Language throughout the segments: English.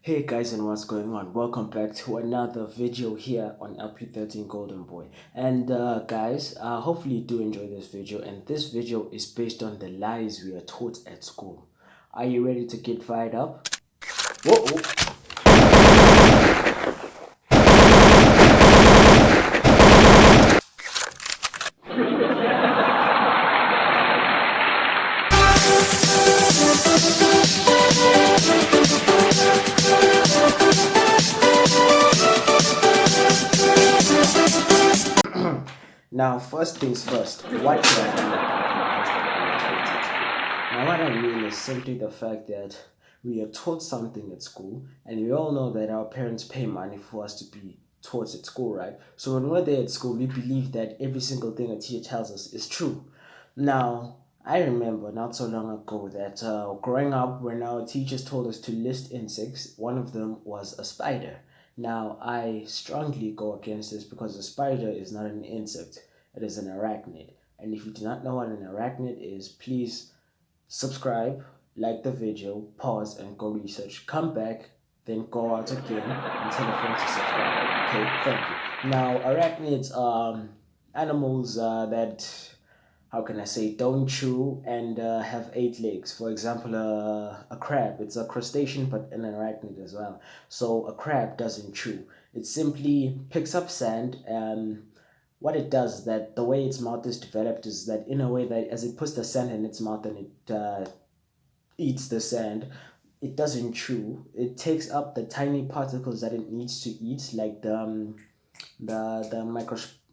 Hey guys, and what's going on? Welcome back to another video here on LP13 Golden Boy. And guys, hopefully you do enjoy this video. And this video is based on the lies we are taught at school. Are you ready to get fired up? Whoa! Now, first things first, what do I mean about the lies that we are taught at school? Now, what I mean is simply the fact that we are taught something at school, and we all know that our parents pay money for us to be taught at school, right? So when we're there at school, we believe that every single thing a teacher tells us is true. Now, I remember not so long ago that growing up, when our teachers told us to list insects, one of them was a spider. Now, I strongly go against this because a spider is not an insect, it is an arachnid. And if you do not know what an arachnid is, please subscribe, like the video, pause, and go research. Come back, then go out again and tell a friend to subscribe. Okay, thank you. Now, arachnids are animals that, how can I say, don't chew and have 8 legs. For example, a crab, it's a crustacean but an arachnid as well. So a crab doesn't chew. It simply picks up sand. What it does is that the way its mouth is developed is that in a way that as it puts the sand in its mouth and it eats the sand, it doesn't chew. It takes up the tiny particles that it needs to eat, like the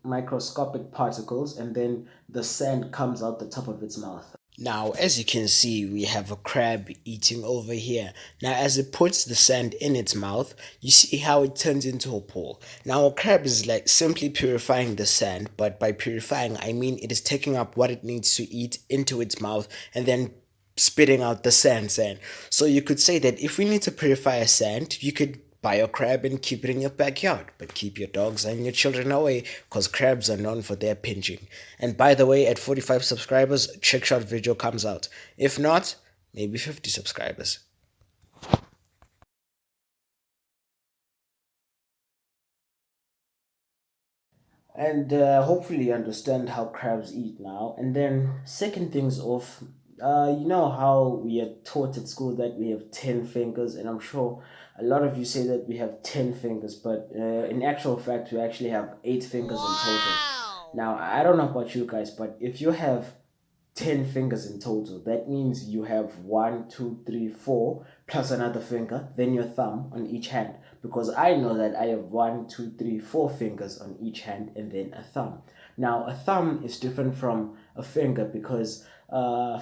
microscopic particles, and then the sand comes out the top of its mouth. Now, as you can see, we have a crab eating over here. Now, as it puts the sand in its mouth, you see how it turns into a pool. Now, a crab is like simply purifying the sand, but by purifying, I mean it is taking up what it needs to eat into its mouth and then spitting out the sand. So you could say that if we need to purify a sand, you could buy a crab and keep it in your backyard, but keep your dogs and your children away because crabs are known for their pinching. And by the way, at 45 subscribers, Trick Shot video comes out. If not, maybe 50 subscribers. And hopefully you understand how crabs eat now. And then second things off, you know how we are taught at school that we have 10 fingers, and I'm sure a lot of you say that we have 10 fingers, but in actual fact we actually have 8 fingers in total. Now, I don't know about you guys, but if you have 10 fingers in total, that means you have one, two, three, four, plus another finger, then your thumb on each hand. Because I know that I have one, two, three, four fingers on each hand and then a thumb. Now, a thumb is different from a finger because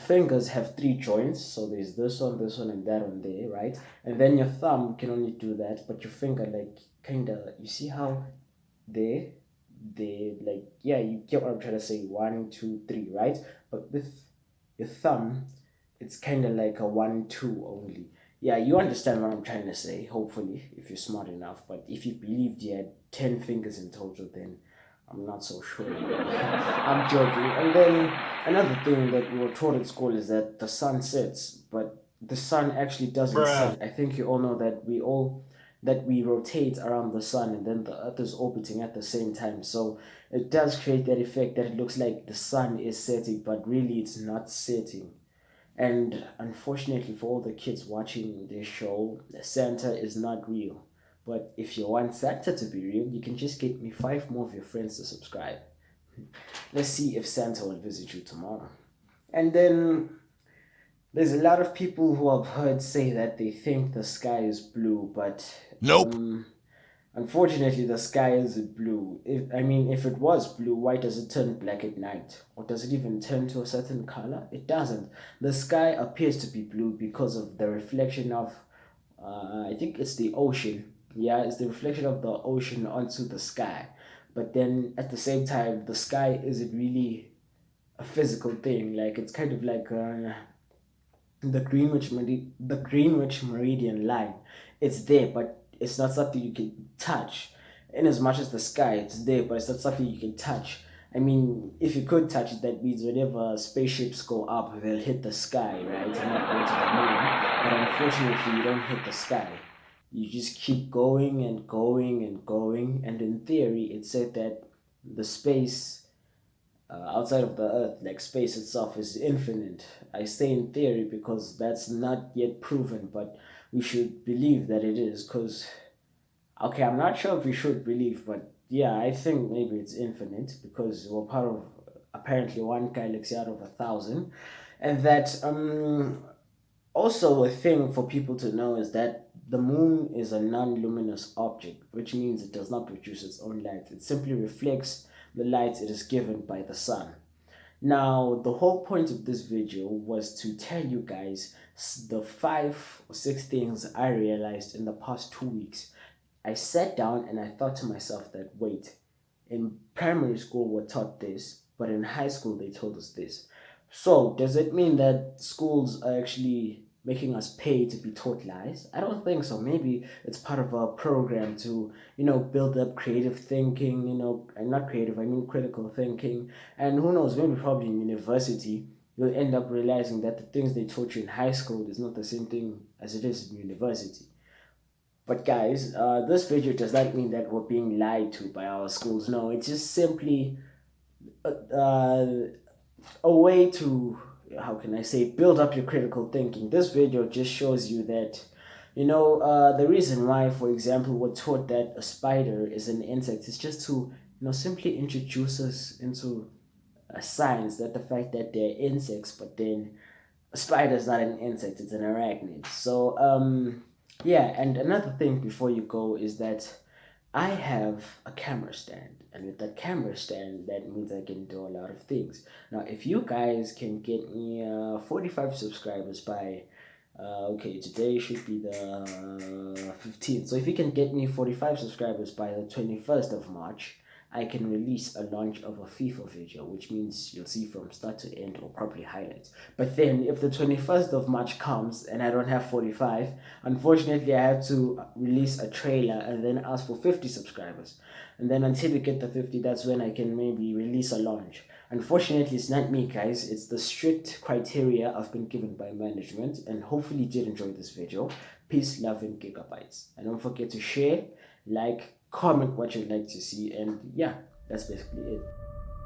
fingers have 3 joints. So there's this one, and that one there, right? And then your thumb can only do that, but your finger, like, kind of, you see how there they like, yeah, you get what I'm trying to say, one, two, three, right? But with your thumb, it's kind of like a one, two only. Yeah, you understand what I'm trying to say, hopefully, if you're smart enough. But if you believed you had 10 fingers in total, then I'm not so sure. I'm joking. And then another thing that we were taught at school is that the sun sets, but the sun actually doesn't set. I think you all know that we rotate around the sun and then the earth is orbiting at the same time. So it does create that effect that it looks like the sun is setting, but really it's not setting. And unfortunately for all the kids watching this show, Santa is not real. But if you want Santa to be real, you can just get me 5 more of your friends to subscribe. Let's see if Santa will visit you tomorrow. And then there's a lot of people who I've heard say that they think the sky is blue, but Nope. unfortunately, the sky isn't blue. If it was blue, why does it turn black at night? Or does it even turn to a certain color? It doesn't. The sky appears to be blue because of the reflection of, I think it's the ocean. Yeah, it's the reflection of the ocean onto the sky. But then at the same time, the sky isn't really a physical thing. Like, it's kind of like the Greenwich Meridian line. It's there, but it's not something you can touch. In as much as the sky, it's there, but it's not something you can touch. I mean, if you could touch it, that means whenever spaceships go up, they'll hit the sky, right? And not go to the moon. But unfortunately, you don't hit the sky. you just keep going and going and going. And in theory, it said that the space outside of the earth, like space itself, is infinite. I say in theory because that's not yet proven, but we should believe that it is. Because, okay, I'm not sure if we should believe, but yeah, I think maybe it's infinite because we're part of apparently one galaxy out of 1,000. And that also, a thing for people to know is that the moon is a non luminous object, which means it does not produce its own light. It simply reflects the light it is given by the sun. Now, the whole point of this video was to tell you guys the 5 or 6 things I realized in the past 2 weeks. I sat down and I thought to myself that wait, in primary school we're taught this, but in high school they told us this. So, does it mean that schools are actually making us pay to be taught lies? I don't think so. Maybe it's part of a program to, build up creative thinking, and not creative, I mean critical thinking. And who knows, maybe probably in university, you'll end up realizing that the things they taught you in high school is not the same thing as it is in university. But guys, this video does not mean that we're being lied to by our schools. No, it's just simply uh, a way to, how can I say, build up your critical thinking. This video just shows you that, the reason why, for example, we're taught that a spider is an insect is just to, simply introduce us into a science that the fact that they're insects, but then a spider is not an insect, it's an arachnid. So, yeah, and another thing before you go is that I have a camera stand, and with that camera stand, that means I can do a lot of things. Now, if you guys can get me 45 subscribers by, okay, today should be the 15th. So if you can get me 45 subscribers by the 21st of March, I can release a launch of a FIFA video, which means you'll see from start to end or probably highlights. But then if the 21st of March comes and I don't have 45, unfortunately I have to release a trailer and then ask for 50 subscribers. And then until we get the 50, that's when I can maybe release a launch. Unfortunately, it's not me, guys. It's the strict criteria I've been given by management. And hopefully you did enjoy this video. Peace, love, and gigabytes. And don't forget to share, like, comment what you'd like to see, and yeah, that's basically it.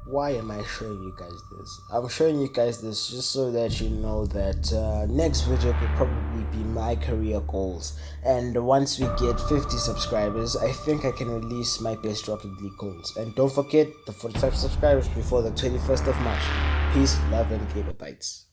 Why am I showing you guys this? I'm showing you guys this just so that you know that next video could probably be my career goals, and once we get 50 subscribers, I think I can release my best Rocket League goals. And don't forget the 45 subscribers before the 21st of March. Peace, love, and gigabytes.